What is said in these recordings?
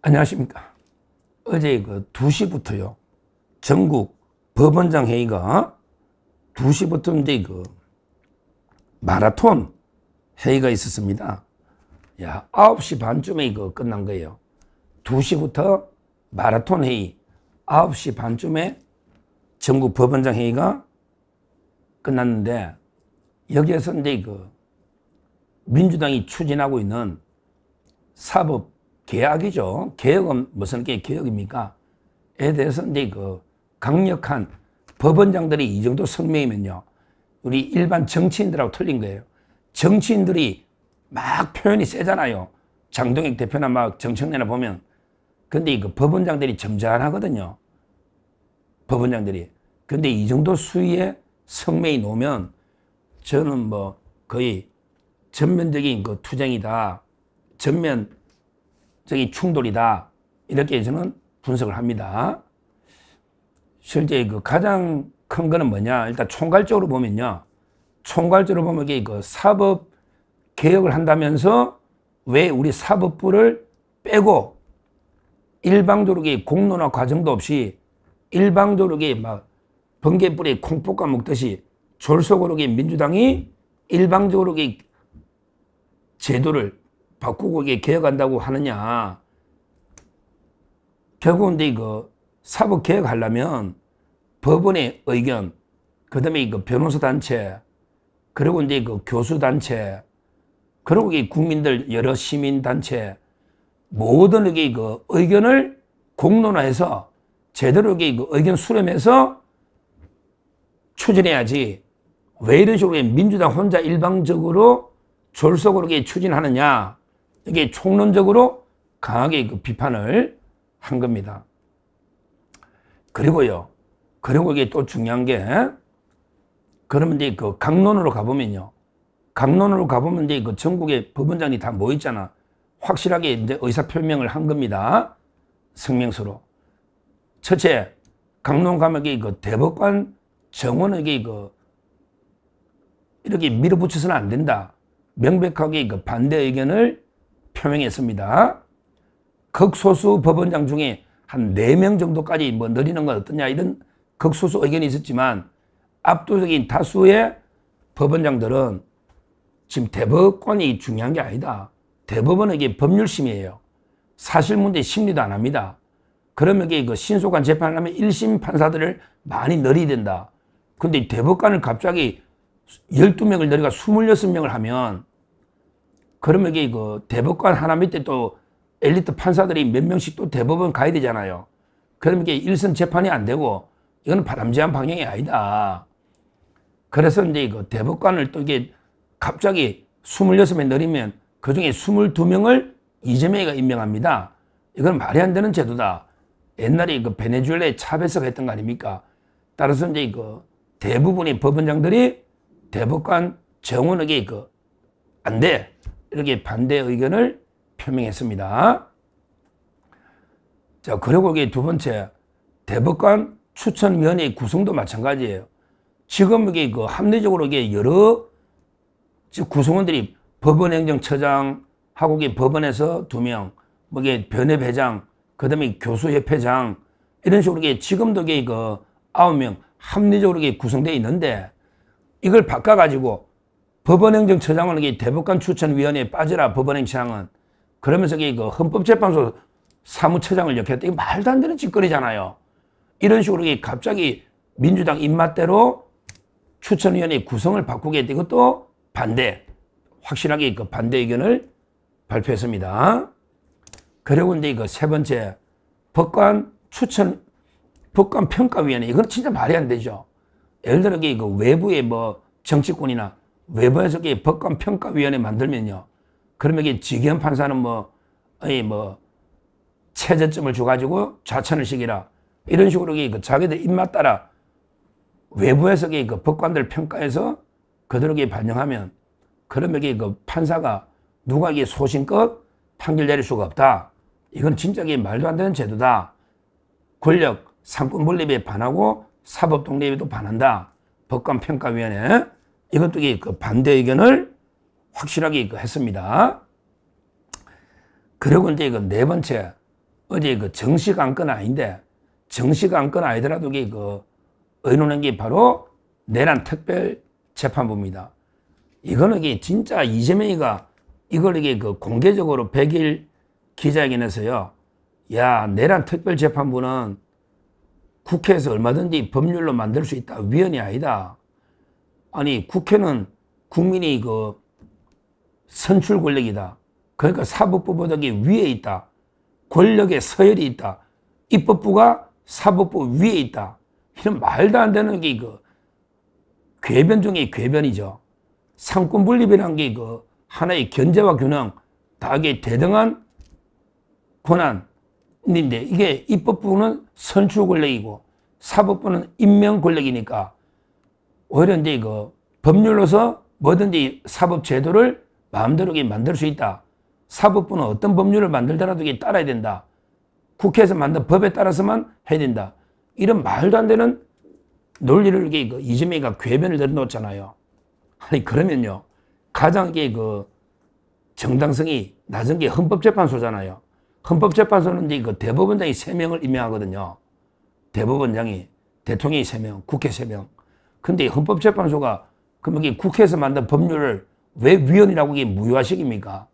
안녕하십니까. 어제 2시부터요. 전국 법원장 회의가 2시부터 이제 마라톤 회의가 있었습니다. 야, 9시 반쯤에 끝난 거예요. 2시부터 마라톤 회의, 9시 반쯤에 전국 법원장 회의가 끝났는데, 여기에서 이제 민주당이 추진하고 있는 사법 개혁이죠. 개혁은 무슨 개혁입니까? 에 대해서 이제 강력한 법원장들이 이 정도 성명이면요, 우리 일반 정치인들하고 틀린 거예요. 정치인들이 막 표현이 세잖아요. 장동혁 대표나 막 정청래나 보면. 근데 법원장들이 점잖하거든요. 법원장들이. 근데 이 정도 수위의 성명이 나오면 저는 뭐 거의 전면적인 투쟁이다, 전면적인 충돌이다, 이렇게 저는 분석을 합니다. 실제 가장 큰 거는 뭐냐, 일단 총괄적으로 보면요, 총괄적으로 보면 이게 사법 개혁을 한다면서 왜 우리 사법부를 빼고 일방적으로 공론화 과정도 없이 일방적으로 막 번개불에 콩 볶아 먹듯이 졸속으로 민주당이 일방적으로 제도를 바꾸고 개혁한다고 하느냐. 결국은 사법 개혁하려면 법원의 의견, 그 다음에 변호사 단체, 그리고 이제 교수 단체, 그리고 국민들 여러 시민 단체, 모든 의견을 공론화해서 제대로 의견 수렴해서 추진해야지. 왜 이런 식으로 민주당 혼자 일방적으로 졸속으로 추진하느냐, 이게 총론적으로 강하게 비판을 한 겁니다. 그리고요, 그리고 이게 또 중요한 게, 그러면 이제 강론으로 가보면요, 강론으로 가보면 이제 전국의 법원장이 다 모였잖아. 확실하게 이제 의사표명을 한 겁니다. 성명서로. 첫째, 강론 가면 대법관 정원에게 이렇게 밀어붙여서는 안 된다. 명백하게 반대 의견을 표명했습니다. 극소수 법원장 중에 한 4명 정도까지 뭐 늘리는 건 어떠냐, 이런 극소수 의견이 있었지만, 압도적인 다수의 법원장들은 지금 대법관이 중요한 게 아니다. 대법원은 이게 법률심이에요. 사실문제 심리도 안 합니다. 그러면 이게 신속한 재판을 하면 1심 판사들을 많이 늘려야 된다. 근데 대법관을 갑자기 12명을 늘려가 26명을 하면, 그러면 이게 대법관 하나 밑에 또 엘리트 판사들이 몇 명씩 또 대법원 가야 되잖아요. 그러면 이게 일선 재판이 안 되고, 이거는 바람직한 방향이 아니다. 그래서 이제 대법관을 또 이게 갑자기 26명 늘리면 그 중에 22명을 이재명이가 임명합니다. 이건 말이 안 되는 제도다. 옛날에 베네수엘라에 차베스가 했던 거 아닙니까? 따라서 이제 대부분의 법원장들이 대법관 정원에게 안 돼, 이렇게 반대 의견을 표명했습니다. 자, 그리고 이게 두 번째, 대법관 추천위원회 구성도 마찬가지예요. 지금 이게 합리적으로 여러 구성원들이 법원행정처장하고 법원에서 2명, 뭐 변협회장, 그 다음에 교수협회장, 이런 식으로 지금도 9명 합리적으로 구성되어 있는데, 이걸 바꿔가지고 법원행정처장은 대법관 추천위원회에 빠져라, 법원행처장은. 그러면서 헌법재판소 사무처장을 역했다. 이거 말도 안 되는 짓거리잖아요. 이런 식으로 갑자기 민주당 입맛대로 추천위원회 구성을 바꾸게, 이것도 반대, 확실하게 반대 의견을 발표했습니다. 그리고 이제 세 번째, 법관평가위원회. 이건 진짜 말이 안 되죠. 예를 들어 외부의 뭐 정치권이나 외부에서 법관평가위원회 만들면요, 그러면 직위원 판사는 뭐 최저점을 줘가지고 좌천을 시키라, 이런 식으로 자기들 입맛 따라 외부에서 법관들 평가해서 그대로 반영하면, 그러면 판사가 누가 소신껏 판결 내릴 수가 없다. 이건 진짜 말도 안 되는 제도다. 권력 상권 분립에 반하고 사법 독립에도 반한다. 법관평가위원회. 이것도 반대 의견을 확실하게 했습니다. 그리고 이제 네 번째, 어제 그 정식 안건 아닌데, 정식 안건 아니더라도 이게 그 의논한 게 바로 내란 특별재판부입니다. 이거는 이게 진짜 이재명이가 이걸 이게 그 공개적으로 100일 기자회견에서요, 야, 내란 특별재판부는 국회에서 얼마든지 법률로 만들 수 있다. 위헌이 아니다. 아니, 국회는 국민이 그 선출 권력이다. 그러니까 사법부보다 위에 있다. 권력의 서열이 있다. 입법부가 사법부 위에 있다. 이런 말도 안 되는 게 그 궤변 중에 궤변이죠. 상권 분립이라는 게 그 하나의 견제와 균형, 다 이게 대등한 권한인데, 이게 입법부는 선출 권력이고 사법부는 임명 권력이니까 오히려 이제 그 법률로서 뭐든지 사법 제도를 마음대로 만들 수 있다. 사법부는 어떤 법률을 만들더라도 이게 따라야 된다. 국회에서 만든 법에 따라서만 해야 된다. 이런 말도 안 되는 논리를 이게 그 이재명이가 궤변을 내려놓잖아요. 아니, 그러면요, 가장 이게 그 정당성이 낮은 게 헌법재판소잖아요. 헌법재판소는 이제 그 대법원장이 3명을 임명하거든요. 대법원장이, 대통령이 3명, 국회 3명. 근데 헌법재판소가 그럼 이게 국회에서 만든 법률을 왜 위헌이라고 이게 무효화시킵니까?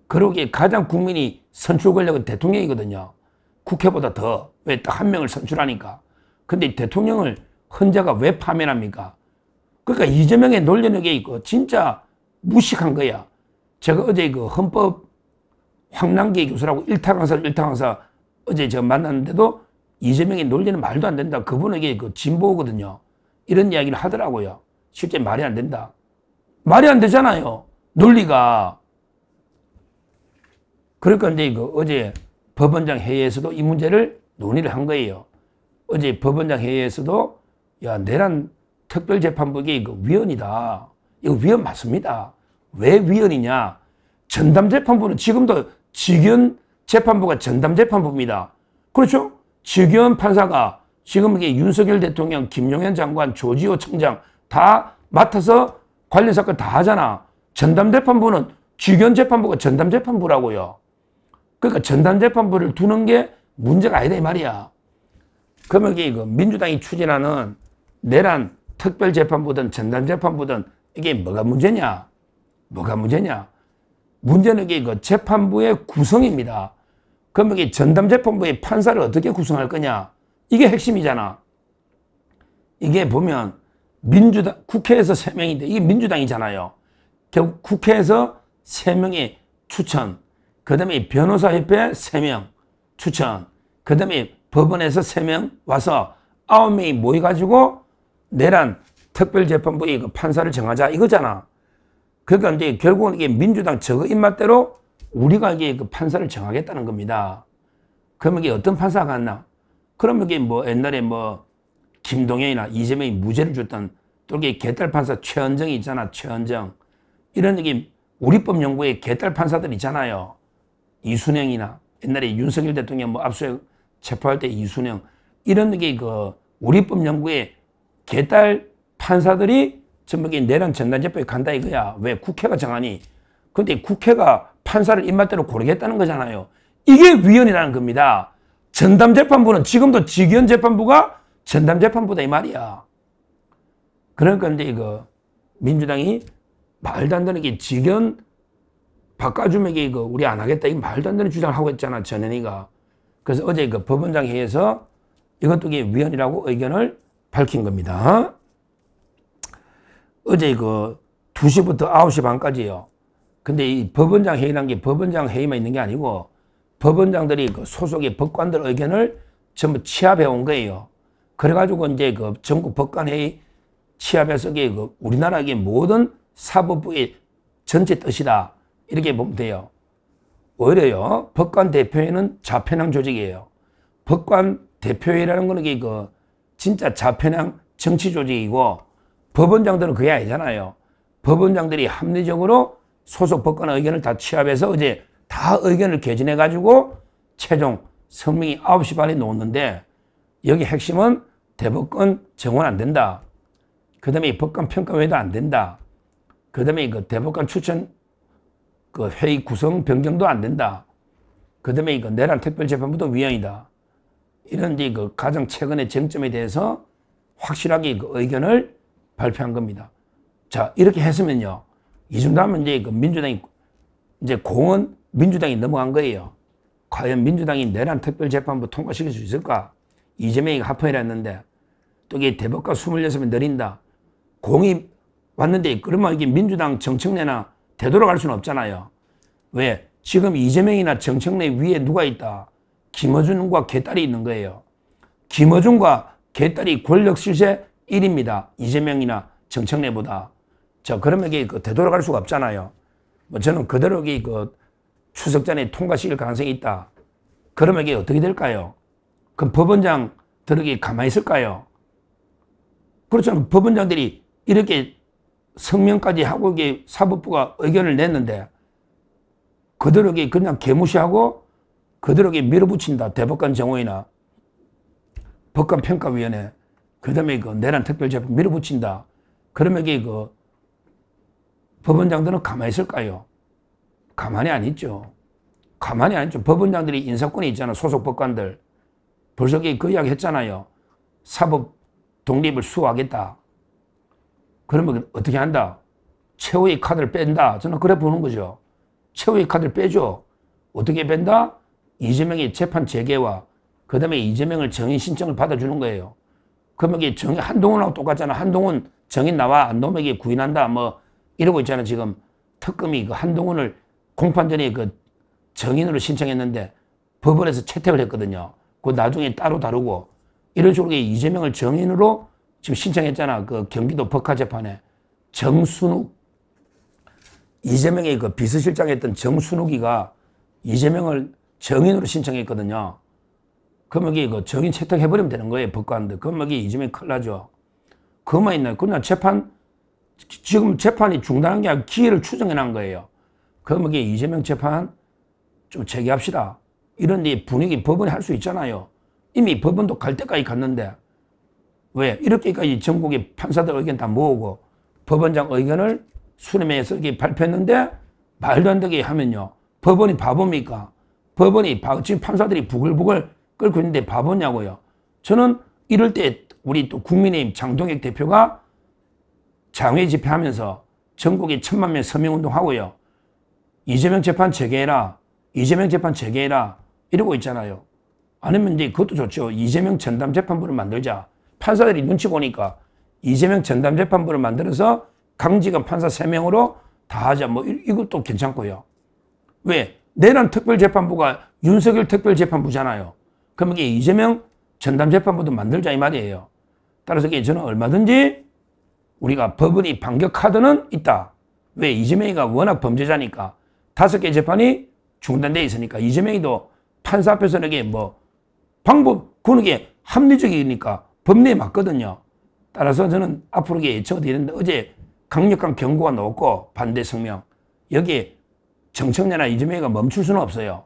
그러기에 가장 국민이 선출 권력은 대통령이거든요. 국회보다 더. 왜 딱 한 명을 선출하니까. 근데 대통령을 헌재가 왜 파면합니까? 그러니까 이재명의 논리는 게 있고 진짜 무식한 거야. 제가 어제 그 헌법 황남기 교수라고 일타 강사 어제 제가 만났는데도 이재명의 논리는 말도 안 된다. 그분에게 그 진보거든요. 이런 이야기를 하더라고요. 실제 말이 안 된다. 말이 안 되잖아요. 논리가. 그러니까 이제 그 어제 법원장 회의에서도 이 문제를 논의를 한 거예요. 어제 법원장 회의에서도 야, 내란 특별재판부가 이거 위헌이다. 이거 위헌 맞습니다. 왜 위헌이냐? 전담재판부는 지금도 직위원 재판부가 전담재판부입니다. 그렇죠? 직위원 판사가 지금 이게 윤석열 대통령, 김용현 장관, 조지호 청장 다 맡아서 관련 사건 다 하잖아. 전담재판부는 직위원 재판부가 전담재판부라고요. 그러니까 전담재판부를 두는 게 문제가 아니다 이 말이야. 그러면 이게 그 민주당이 추진하는 내란 특별재판부든 전담재판부든 이게 뭐가 문제냐? 뭐가 문제냐? 문제는 이게 그 재판부의 구성입니다. 그러면 이게 전담재판부의 판사를 어떻게 구성할 거냐? 이게 핵심이잖아. 이게 보면 민주당, 국회에서 3명인데 이게 민주당이잖아요. 결국 국회에서 3명의 추천, 그 다음에 변호사협회 3명 추천, 그 다음에 법원에서 3명 와서 9명이 모여가지고 내란 특별재판부의 그 판사를 정하자 이거잖아. 그러니까 이제 결국은 이게 민주당 저거 입맛대로 우리가 이게 그 판사를 정하겠다는 겁니다. 그러면 이게 어떤 판사가 갔나? 그러면 이게 뭐 옛날에 뭐 김동연이나 이재명이 무죄를 줬던 또 이게 개딸 판사 최은정이 있잖아. 최은정. 이런 이게 우리법연구의 개딸 판사들 있잖아요. 이순영이나 옛날에 윤석열 대통령 뭐 압수수색 체포할 때 이순영. 이런 게 그 우리법연구의 개딸 판사들이 전부 내란 전담재판에 간다 이거야. 왜? 국회가 정하니. 근데 국회가 판사를 입맛대로 고르겠다는 거잖아요. 이게 위헌이라는 겁니다. 전담재판부는 지금도 직위원 재판부가 전담재판부다 이 말이야. 그러니까 이제 이거 민주당이 말도 안 되는 게 직위원 바꿔주면 이게 이거 우리 안 하겠다. 이 말도 안 되는 주장을 하고 있잖아. 전현희가. 그래서 어제 그 법원장 회의에서 이것도 이게 위헌이라고 의견을 밝힌 겁니다. 어제 그 2시부터 9시 반까지요. 근데 이 법원장 회의란 게 법원장 회의만 있는 게 아니고 법원장들이 그 소속의 법관들 의견을 전부 취합해 온 거예요. 그래가지고 이제 그 전국 법관회의 취합해서 이게 그 우리나라의 모든 사법부의 전체 뜻이다. 이렇게 보면 돼요. 오히려요, 법관 대표회는 좌편향 조직이에요. 법관 대표회라는 거는 이게 그 진짜 좌편향 정치 조직이고 법원장들은 그게 아니잖아요. 법원장들이 합리적으로 소속 법관의 의견을 다 취합해서 어제 다 의견을 개진해가지고 최종 성명이 9시 반에 놓았는데 여기 핵심은 대법관 정원 안 된다. 그 다음에 법관 평가회도 안 된다. 그 다음에 그 대법관 추천 그 회의 구성 변경도 안 된다. 그 다음에 이거 내란 특별재판부도 위헌이다. 이런 이제 그 가장 최근의 쟁점에 대해서 확실하게 그 의견을 발표한 겁니다. 자, 이렇게 했으면요. 이 정도 하면 이제 그 민주당이 이제 공은 민주당이 넘어간 거예요. 과연 민주당이 내란 특별재판부 통과시킬 수 있을까? 이재명이 합헌이라 했는데 또 이게 대법관 26명 내린다. 공이 왔는데 그러면 이게 민주당 정청래나 되돌아갈 수는 없잖아요. 왜? 지금 이재명이나 정청래 위에 누가 있다? 김어준과 개딸이 있는 거예요. 김어준과 개딸이 권력 실세 1위입니다. 이재명이나 정청래보다. 자, 그러면 이게 그 되돌아갈 수가 없잖아요. 뭐 저는 그대로 그 추석 전에 통과시킬 가능성이 있다. 그러면 이게 어떻게 될까요? 그럼 법원장들에게 가만히 있을까요? 그렇죠. 법원장들이 이렇게 성명까지 하고 이게 사법부가 의견을 냈는데 그대로 그냥 개무시하고 그대로 밀어붙인다. 대법관 정호이나 법관평가위원회 그 다음에 그 내란 특별재판 밀어붙인다. 그러면 이게 그 법원장들은 가만히 있을까요? 가만히 안 있죠. 가만히 안 있죠. 법원장들이 인사권이 있잖아. 소속 법관들. 벌써 그 이야기 했잖아요. 사법 독립을 수호하겠다. 그러면 어떻게 한다? 최후의 카드를 뺀다. 저는 그래 보는 거죠. 최후의 카드를 빼죠. 어떻게 뺀다? 이재명의 재판 재개와 그 다음에 이재명을 정인 신청을 받아주는 거예요. 그러면 이게 한동훈하고 똑같잖아. 한동훈 정인 나와 안 나오면 이게 구인한다. 뭐 이러고 있잖아. 지금 특검이 그 한동훈을 공판 전에 그 정인으로 신청했는데 법원에서 채택을 했거든요. 그 나중에 따로 다루고 이런 식으로 이재명을 정인으로 지금 신청했잖아. 그 경기도 법화재판에 정순욱 이재명의 그 비서실장 했던 정순욱이가 이재명을 정인으로 신청했거든요. 그러면 이게 그 정인 채택해버리면 되는 거예요. 법관들. 그러면 이게 이재명이 큰일 나죠. 그것만 있나요? 그냥 지금 재판이 중단한 게 아니라 기회를 추정해 놓은 거예요. 그러면 이게 이재명 재판 좀 재개합시다. 이런 분위기 법원이 할 수 있잖아요. 이미 법원도 갈 때까지 갔는데 왜? 이렇게까지 전국의 판사들 의견 다 모으고 법원장 의견을 수렴해서 이렇게 발표했는데 말도 안 되게 하면요. 법원이 바보입니까? 지금 판사들이 부글부글 끓고 있는데 바보냐고요. 저는 이럴 때 우리 또 국민의힘 장동혁 대표가 장외 집회하면서 전국에 1000만 명 서명운동 하고요. 이재명 재판 재개해라. 이재명 재판 재개해라. 이러고 있잖아요. 아니면 이제 그것도 좋죠. 이재명 전담재판부를 만들자. 판사들이 눈치 보니까 이재명 전담재판부를 만들어서 강직원 판사 3명으로 다 하자. 뭐 이것도 괜찮고요. 왜? 내란 특별재판부가 윤석열 특별재판부잖아요. 그러면 이게 이재명 전담재판부도 만들자 이 말이에요. 따라서 저는 얼마든지 우리가 법원이 반격 카드는 있다. 왜? 이재명이가 워낙 범죄자니까 5개 재판이 중단돼 있으니까 이재명이도 판사 앞에서는 이게 뭐 그건 게 합리적이니까 법리에 맞거든요. 따라서 저는 앞으로 이게 예측이 되는데 어제 강력한 경고가 나왔고 반대 성명. 여기에 정청래나 이재명이가 멈출 수는 없어요.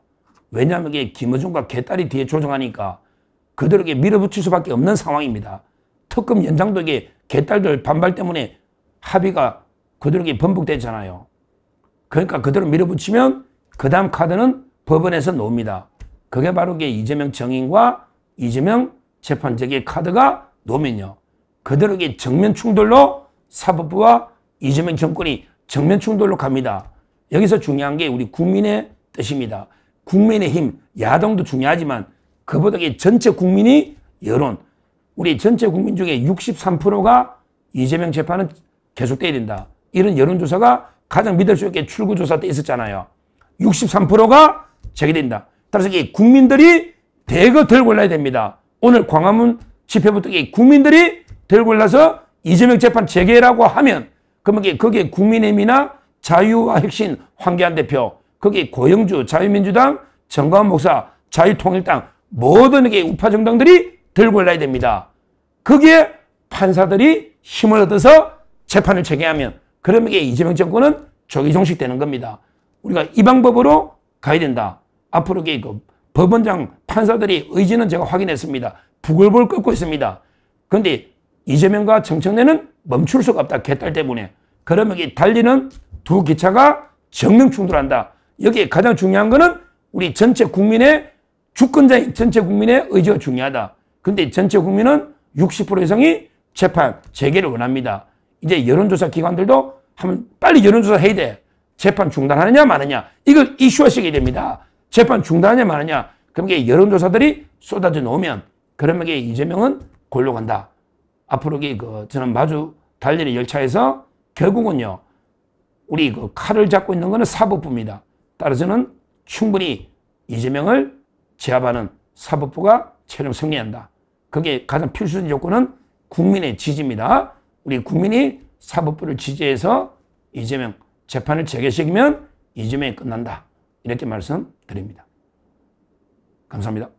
왜냐하면 이게 김어준과 개딸이 뒤에 조정하니까 그대로 밀어붙일 수밖에 없는 상황입니다. 특검 연장도 이게 개딸들 반발 때문에 합의가 그대로 번복됐잖아요. 그러니까 그대로 밀어붙이면 그 다음 카드는 법원에서 놓습니다. 그게 바로 이재명 정인과 이재명 재판적의 카드가 놓으면요. 그대로 정면 충돌로 사법부와 이재명 정권이 정면 충돌로 갑니다. 여기서 중요한 게 우리 국민의 뜻입니다. 국민의 힘, 야당도 중요하지만 그보다 전체 국민이 여론, 우리 전체 국민 중에 63%가 이재명 재판은 계속돼야 된다. 이런 여론조사가 가장 믿을 수 있게 출구조사 때 있었잖아요. 63%가 재개된다. 따라서 국민들이 대거 들고 올라야 됩니다. 오늘 광화문 집회부터 국민들이 들고 올라서 이재명 재판 재개라고 하면 그러면 거기에 국민의힘이나 자유와 혁신 황교안 대표, 거기에 고영주 자유민주당, 정광훈 목사 자유통일당 모든 우파 정당들이 들고 올라야 됩니다. 거기에 판사들이 힘을 얻어서 재판을 재개하면 그러면 이재명 정권은 조기 종식되는 겁니다. 우리가 이 방법으로 가야 된다. 앞으로 법원장 판사들이 의지는 제가 확인했습니다. 부글부글 끓고 있습니다. 그런데 이재명과 정청래는 멈출 수가 없다. 개딸 때문에. 그러면 달리는 두 기차가 정면 충돌한다. 여기에 가장 중요한 거는 우리 전체 국민의 주권자인 전체 국민의 의지가 중요하다. 그런데 전체 국민은 60% 이상이 재판 재개를 원합니다. 이제 여론조사 기관들도 하면 빨리 여론조사 해야 돼. 재판 중단하느냐 마느냐 이걸 이슈화시켜야 됩니다. 재판 중단하느냐 마느냐. 그럼 이게 여론조사들이 쏟아져 나오면 그러면 이재명은 골로 간다. 앞으로 저는 마주 달리는 열차에서 결국은요 우리 칼을 잡고 있는 것은 사법부입니다. 따라서는 충분히 이재명을 제압하는 사법부가 최종 승리한다. 그게 가장 필수적인 조건은 국민의 지지입니다. 우리 국민이 사법부를 지지해서 이재명 재판을 재개시키면 이재명이 끝난다. 이렇게 말씀드립니다. 감사합니다.